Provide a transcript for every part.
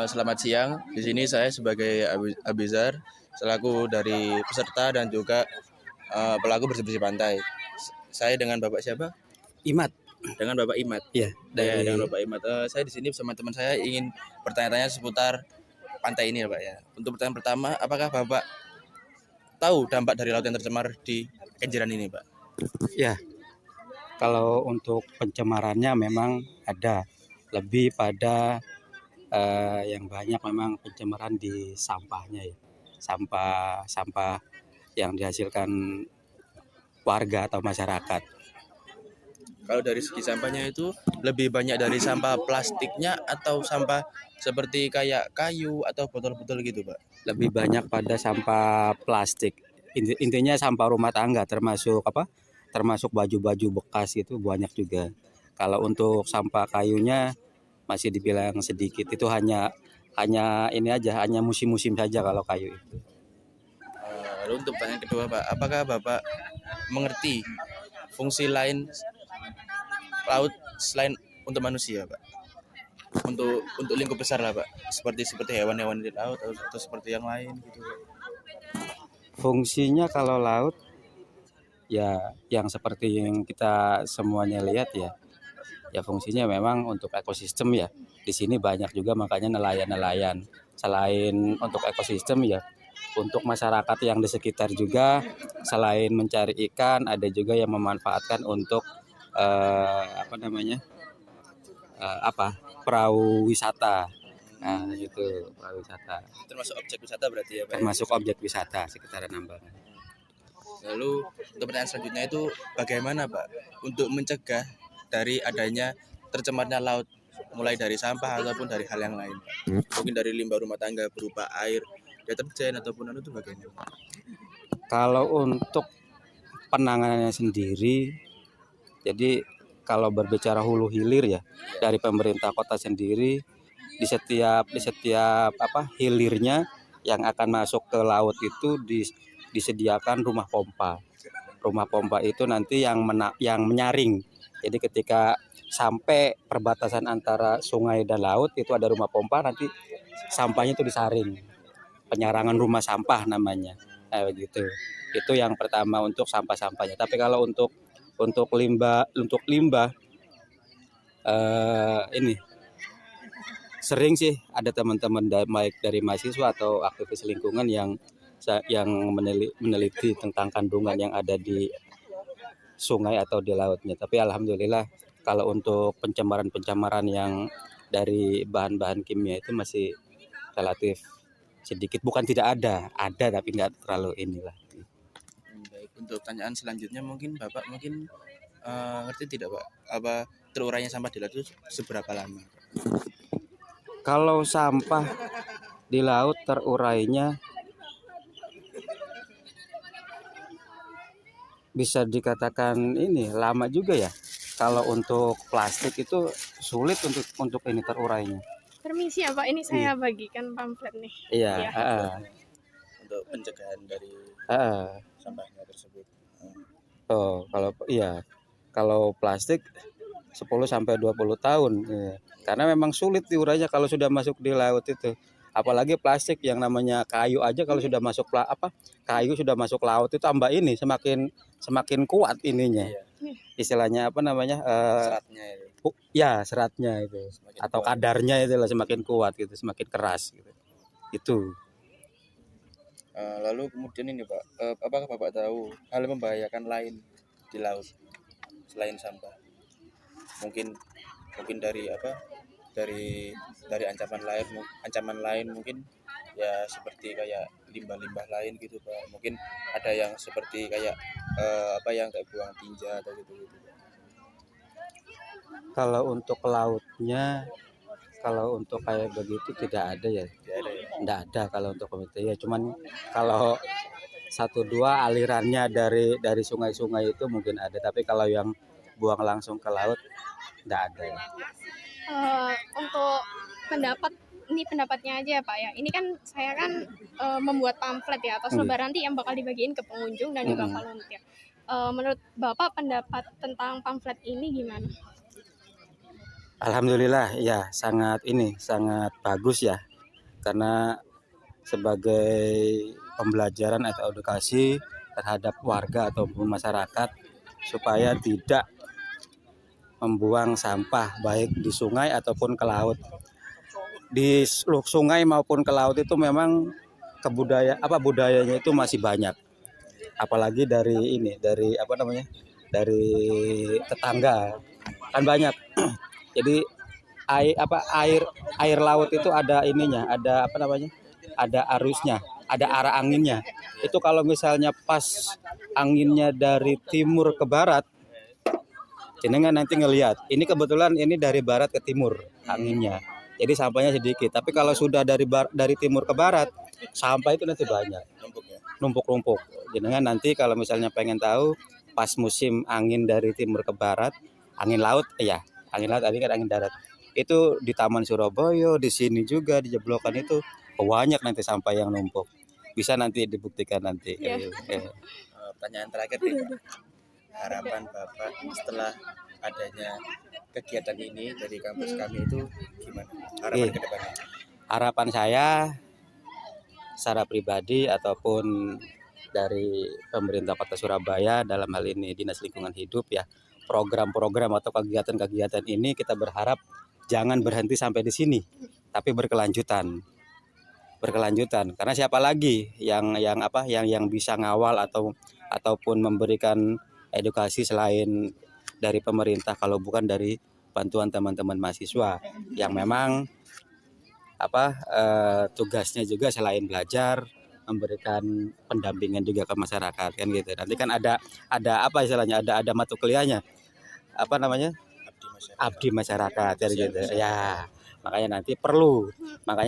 Selamat siang. Di sini saya sebagai Abizar selaku dari peserta dan juga pelaku bersih-bersih pantai. Saya dengan Bapak siapa? Imat, Dengan Bapak Imat. ya Ya, dengan dari Bapak Imat. Saya di sini bersama teman saya ingin bertanya-tanya seputar pantai ini ya, Pak ya. Untuk pertanyaan pertama, apakah Bapak tahu dampak dari laut yang tercemar di Kenjeran ini, Pak? ya kalau untuk pencemarannya memang ada lebih pada yang banyak memang pencemaran di sampahnya ya. Sampah yang dihasilkan warga atau masyarakat. Kalau dari segi sampahnya itu lebih banyak dari sampah plastiknya atau sampah seperti kayak kayu atau botol-botol gitu, Pak? Lebih banyak pada sampah plastik. Intinya sampah rumah tangga termasuk apa? Termasuk baju-baju bekas itu banyak juga. Kalau untuk sampah kayunya masih dibilang sedikit. Itu hanya ini aja, hanya musim-musim saja kalau kayu itu. Lalu untuk pertanyaan kedua, Pak, apakah Bapak mengerti fungsi lain laut selain untuk manusia, Pak? Untuk lingkup besar lah, Pak. Seperti hewan-hewan di laut atau seperti yang lain gitu, Pak. Fungsinya kalau laut ya yang seperti yang kita semuanya lihat ya. Ya fungsinya memang untuk ekosistem ya. Di sini banyak juga makanya nelayan-nelayan. Selain untuk ekosistem ya untuk masyarakat yang di sekitar juga selain mencari ikan ada juga yang memanfaatkan untuk apa namanya? Perahu wisata. Nah, itu perahu wisata. Termasuk objek wisata berarti ya, Pak? Termasuk objek wisata sekitaran Ambangan. Lalu untuk pertanyaan selanjutnya itu bagaimana, Pak, untuk mencegah dari adanya tercemarnya laut mulai dari sampah ataupun dari hal yang lain, Pak? Mungkin dari limbah rumah tangga berupa air, deterjen ataupun itu bagaimana? Kalau untuk penanganannya sendiri, jadi kalau berbicara hulu hilir ya dari pemerintah kota sendiri di setiap hilirnya yang akan masuk ke laut itu disediakan rumah pompa. Rumah pompa itu nanti yang menyaring. Jadi ketika sampai perbatasan antara sungai dan laut itu ada rumah pompa nanti sampahnya itu disaring. Penyarangan rumah sampah namanya. Begitu. Itu yang pertama untuk sampah-sampahnya. Tapi kalau untuk limbah ini sering sih ada teman-teman baik dari mahasiswa atau aktivis lingkungan yang meneliti tentang kandungan yang ada di sungai atau di lautnya. Tapi alhamdulillah kalau untuk pencemaran-pencemaran yang dari bahan-bahan kimia itu masih relatif sedikit. Bukan tidak ada tapi nggak terlalu inilah. Baik, untuk pertanyaan selanjutnya mungkin Bapak ngerti tidak, Pak, apa terurainya sampah di laut itu seberapa lama? Kalau sampah di laut terurainya bisa dikatakan ini lama juga ya. Kalau untuk plastik itu sulit untuk ini terurainya. Permisi ya Pak, ini saya bagikan pamflet nih. Iya. Ya. Untuk pencegahan dari sampahnya tersebut. Kalau plastik 10 sampai 20 tahun. Ya. Karena memang sulit diurainya kalau sudah masuk di laut itu. Apalagi plastik yang namanya kayu aja kalau sudah masuk kayu sudah masuk laut itu tambah ini semakin kuat ininya. Istilahnya apa namanya? Seratnya itu. Ya, seratnya itu. Semakin Atau kuat. kadarnya itu lah semakin kuat gitu, semakin keras gitu. Itu. Lalu kemudian ini, Pak, apakah Bapak tahu hal yang membahayakan lain di laut selain sampah? Mungkin dari dari ancaman lain mungkin ya seperti kayak limbah-limbah lain gitu, Pak. Mungkin ada yang seperti kayak yang kayak buang tinja atau gitu. Kalau untuk lautnya, kalau untuk kayak begitu tidak ada ya. Tidak ada kalau untuk komite ya. Cuman kalau 1-2 alirannya dari sungai-sungai itu mungkin ada. Tapi kalau yang buang langsung ke laut tidak ada. Untuk pendapatnya aja ya Pak ya. Ini kan saya membuat pamflet ya atau selebaran nanti yang bakal dibagiin ke pengunjung dan juga volunteer. Menurut Bapak pendapat tentang pamflet ini gimana? Alhamdulillah ya sangat bagus ya, karena sebagai pembelajaran atau edukasi terhadap warga ataupun masyarakat supaya tidak membuang sampah baik di sungai ataupun ke laut. Di sungai maupun ke laut itu memang budayanya itu masih banyak. Apalagi dari tetangga kan banyak. Jadi air laut itu ada ada arusnya, ada arah anginnya. Itu kalau misalnya pas anginnya dari timur ke barat, jenengan nanti ngelihat. Ini kebetulan ini dari barat ke timur anginnya. Jadi sampahnya sedikit. Tapi kalau sudah dari timur ke barat, sampah itu nanti banyak, numpuk-numpuk. Jenengan nanti kalau misalnya pengen tahu pas musim angin dari timur ke barat, angin laut tadi kan angin darat. Itu di Taman Surabaya, di sini juga di Jeblokan itu banyak nanti sampah yang numpuk. Bisa nanti dibuktikan nanti. Pertanyaan terakhir nih Pak. Harapan Bapak setelah adanya kegiatan ini dari kampus kami itu gimana? Harapan ke depannya? Harapan saya secara pribadi ataupun dari pemerintah Kota Surabaya dalam hal ini Dinas Lingkungan Hidup ya, program-program atau kegiatan-kegiatan ini kita berharap jangan berhenti sampai di sini, tapi berkelanjutan karena siapa lagi yang bisa ngawal ataupun memberikan edukasi selain dari pemerintah kalau bukan dari bantuan teman-teman mahasiswa yang memang tugasnya juga selain belajar memberikan pendampingan juga ke masyarakat kan gitu. Nanti kan ada mata kuliahnya abdi masyarakat kan gitu ya. Makanya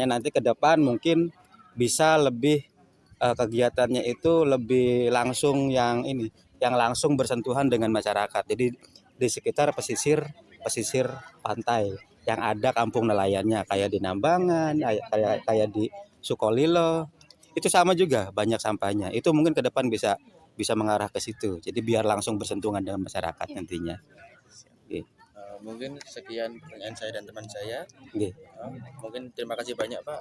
nanti ke depan mungkin bisa lebih kegiatannya itu lebih langsung yang langsung bersentuhan dengan masyarakat. Jadi di sekitar pesisir pantai yang ada kampung nelayannya kayak di Nambangan, kayak di Sukolilo. Itu sama juga banyak sampahnya. Itu mungkin ke depan bisa mengarah ke situ. Jadi biar langsung bersentuhan dengan masyarakat nantinya. Mungkin sekian pertanyaan saya dan teman saya. Nggih. Mungkin terima kasih banyak Pak